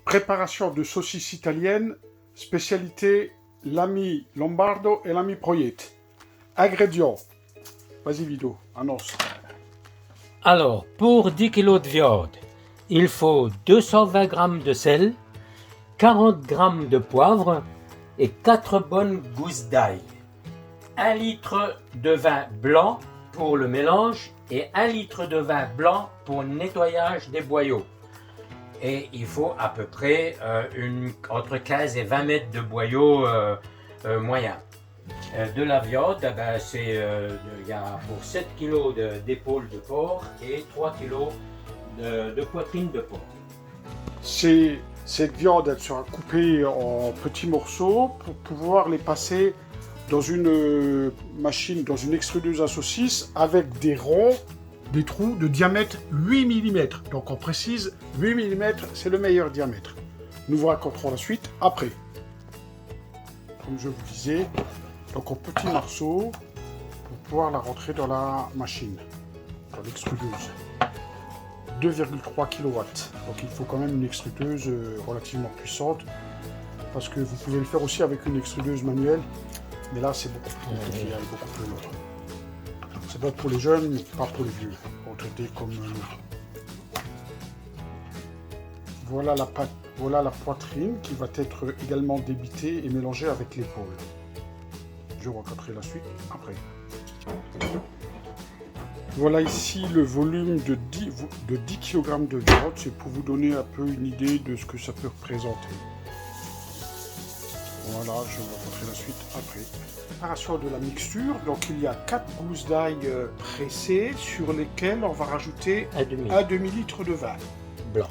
Préparation de saucisses italiennes, spécialité l'ami Lombardo et l'ami Proiette. Ingrédients. Vas-y Vito, annonce. Alors, pour 10 kg de viande, il faut 220 g de sel, 40 g de poivre et 4 bonnes gousses d'ail. 1 litre de vin blanc pour le mélange et 1 litre de vin blanc pour le nettoyage des boyaux. Et il faut à peu près entre 15 et 20 mètres de boyaux moyens. De la viande, il y a pour 7 kg d'épaule de porc et 3 kg de poitrine de porc. Cette viande, elle sera coupée en petits morceaux pour pouvoir les passer dans une machine, dans une extrudeuse à saucisses avec des ronds, des trous de diamètre 8 mm. Donc on précise, 8 mm, c'est le meilleur diamètre. Nous vous raconterons la suite après. Comme je vous disais, donc en petits morceaux pour pouvoir la rentrer dans la machine, dans l'extrudeuse. 2,3 kW. Donc il faut quand même une extrudeuse relativement puissante parce que vous pouvez le faire aussi avec une extrudeuse manuelle, mais là c'est beaucoup plus compliqué, elle est beaucoup plus lourde. Ça doit être pour les jeunes, mais pas pour les vieux, retraités comme nous. Voilà la poitrine qui va être également débitée et mélangée avec l'épaule. Je raconterai la suite après. Voilà ici le volume de 10 kg de viande, c'est pour vous donner un peu une idée de ce que ça peut représenter. Voilà, je vous raconterai la suite après. Préparation de la mixture, donc il y a 4 gousses d'ail pressées sur lesquelles on va rajouter un demi-litre de vin blanc.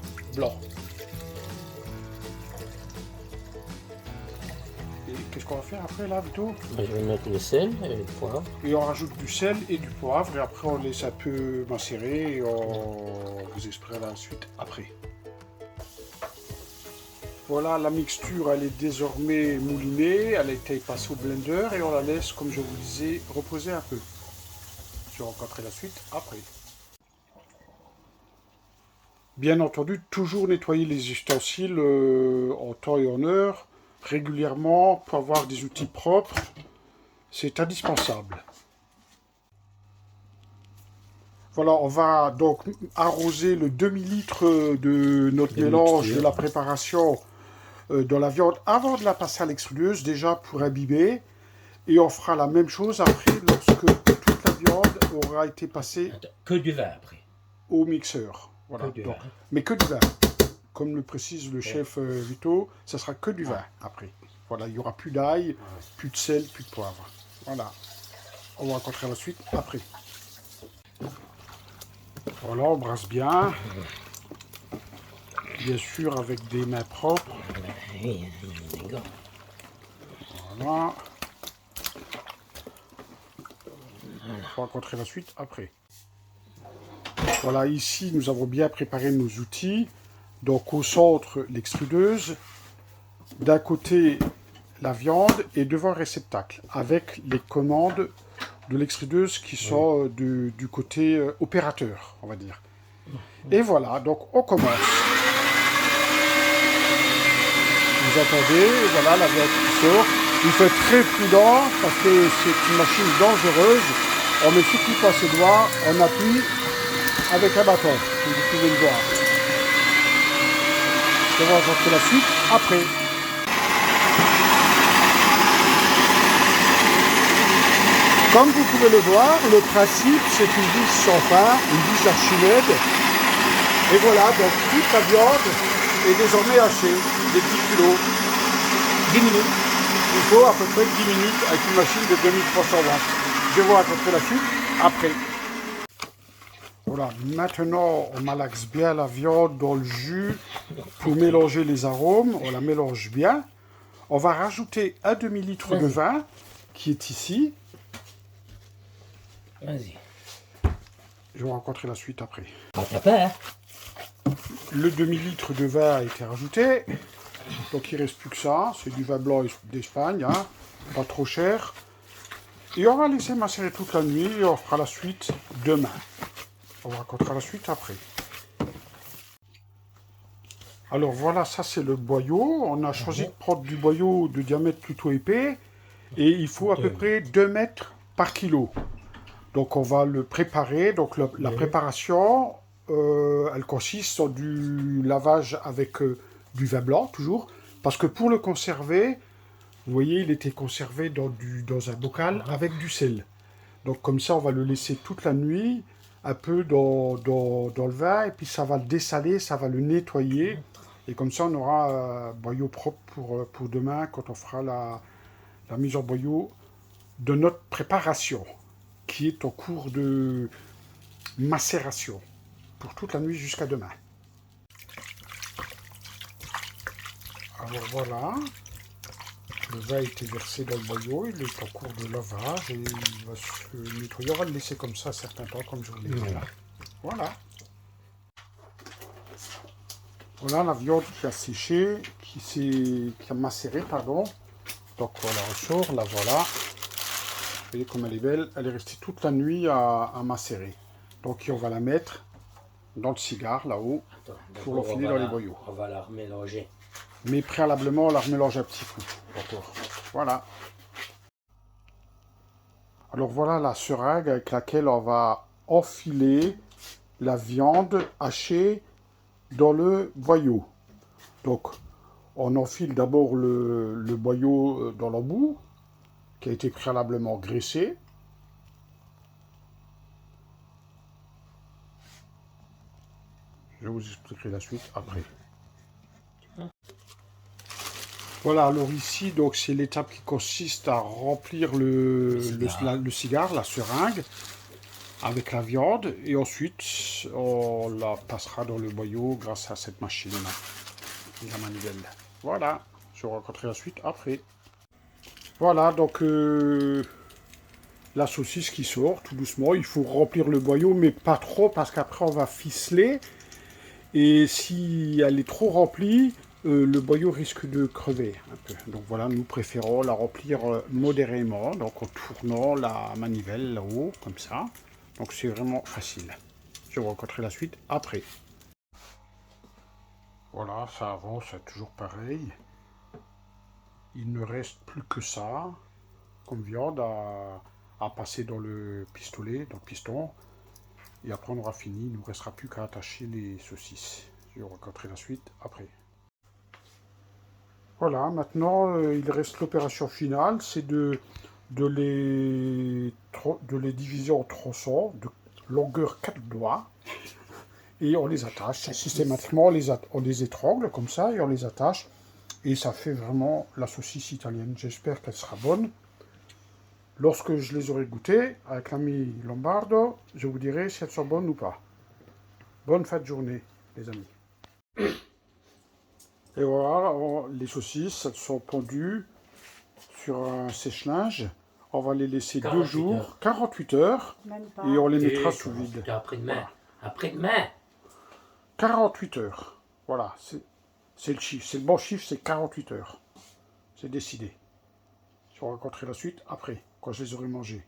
Et qu'est-ce qu'on va faire après là, Vito? Je vais mettre le sel et le poivre. Et on rajoute du sel et du poivre et après on laisse un peu macérer et on vous expliquera la suite après. Voilà, la mixture, elle est désormais moulinée, elle a été passée au blender et on la laisse, comme je vous disais, reposer un peu. Je rencontrerai la suite après. Bien entendu, toujours nettoyer les ustensiles en temps et en heure, régulièrement, pour avoir des outils propres. C'est indispensable. Voilà, on va donc arroser le demi-litre de notre mélange de la préparation dans la viande avant de la passer à l'extrudeuse, déjà pour imbiber. Et on fera la même chose après lorsque toute la viande aura été passée que du vin après. Au mixeur. Voilà. Donc, mais que du vin. Comme le précise le chef Vito, ça sera que du vin après. Voilà, il n'y aura plus d'ail, plus de sel, plus de poivre. Voilà. On va rencontrer la suite après. Voilà, on brasse bien. Bien sûr, avec des mains propres. Voilà. On va rencontrer la suite après. Voilà, ici, nous avons bien préparé nos outils. Donc, au centre, l'extrudeuse. D'un côté, la viande et devant le réceptacle, avec les commandes de l'extrudeuse qui sont du côté opérateur, on va dire. Et voilà, donc on commence. Vous entendez, voilà la viande qui sort. Il faut être très prudent parce que c'est une machine dangereuse. On met surtout pas ses doigts, on appuie avec un bâton, comme vous pouvez le voir. Je vais raconter la suite après. Comme vous pouvez le voir, le principe c'est une vis sans fin, une vis Archimède. Et voilà, donc toute la viande est désormais hachée, des 10 kg. 10 minutes. Il faut à peu près 10 minutes avec une machine de 2300 watts. Je vais vous raconter la suite après. Voilà, maintenant on malaxe bien la viande dans le jus pour mélanger les arômes. On la mélange bien. On va rajouter un demi-litre de vin qui est ici. Vas-y. Je vais rencontrer la suite après. T'as peur? Le demi-litre de vin a été rajouté. Donc il ne reste plus que ça. C'est du vin blanc d'Espagne, hein, pas trop cher. Et on va laisser macérer toute la nuit et on fera la suite demain. On racontera la suite après. Alors voilà, ça c'est le boyau. On a choisi de prendre du boyau de diamètre plutôt épais. Et il faut à peu près 2 mètres par kilo. Donc on va le préparer. Donc la préparation, elle consiste en du lavage avec du vin blanc, toujours. Parce que pour le conserver, vous voyez, il était conservé dans un bocal avec du sel. Donc comme ça, on va le laisser toute la nuit, un peu dans le vin, et puis ça va le dessaler, ça va le nettoyer. Et comme ça, on aura un boyau propre pour demain, quand on fera la mise en boyau de notre préparation, qui est en cours de macération, pour toute la nuit jusqu'à demain. Alors voilà, le vin a été versé dans le boyau, il est en cours de lavage et il va se nettoyer. On va le laisser comme ça un certain temps, comme je vous l'ai dit. Voilà. Voilà la viande qui a séché, qui a macéré, pardon. Donc on la ressort, la voilà. Vous voyez comme elle est belle. Elle est restée toute la nuit à macérer. Donc on va la mettre dans le cigare, là-haut, pour l'enfiler dans les boyaux. On va la remélanger. Mais préalablement, on la remélange un petit coup. D'accord. Voilà. Alors voilà la seringue avec laquelle on va enfiler la viande hachée dans le boyau. Donc, on enfile d'abord le boyau dans l'embout, qui a été préalablement graissé. Je vous expliquerai la suite après. Voilà, alors ici, donc c'est l'étape qui consiste à remplir le cigare, la seringue, avec la viande, et ensuite on la passera dans le boyau grâce à cette machine, la manivelle. Voilà, je vous raconterai la suite après. Voilà, donc la saucisse qui sort tout doucement. Il faut remplir le boyau, mais pas trop, parce qu'après on va ficeler. Et si elle est trop remplie, le boyau risque de crever un peu. Donc voilà, nous préférons la remplir modérément, donc en tournant la manivelle là-haut, comme ça. Donc c'est vraiment facile. Je vous raconterai la suite après. Voilà, ça avance, c'est toujours pareil. Il ne reste plus que ça, comme viande, à passer dans le pistolet, dans le piston. Et après on aura fini, il ne nous restera plus qu'à attacher les saucisses. Je vous raconterai la suite après. Voilà, maintenant il reste l'opération finale, c'est de les diviser en tronçons de longueur 4 doigts. Et on les attache. Systématiquement, on les étrangle comme ça et on les attache. Et ça fait vraiment la saucisse italienne. J'espère qu'elle sera bonne. Lorsque je les aurai goûtées avec l'ami Lombardo, je vous dirai si elles sont bonnes ou pas. Bonne fin de journée, les amis. Et voilà, les saucisses, elles sont pendues sur un sèche-linge. On va les laisser 2 jours, 48 heures, et on les mettra sous vide. Après-demain. Voilà. Après-demain. 48 heures. Voilà, c'est le chiffre. C'est le bon chiffre, c'est 48 heures. C'est décidé. Je vous raconterai la suite après, quand je les aurai mangés.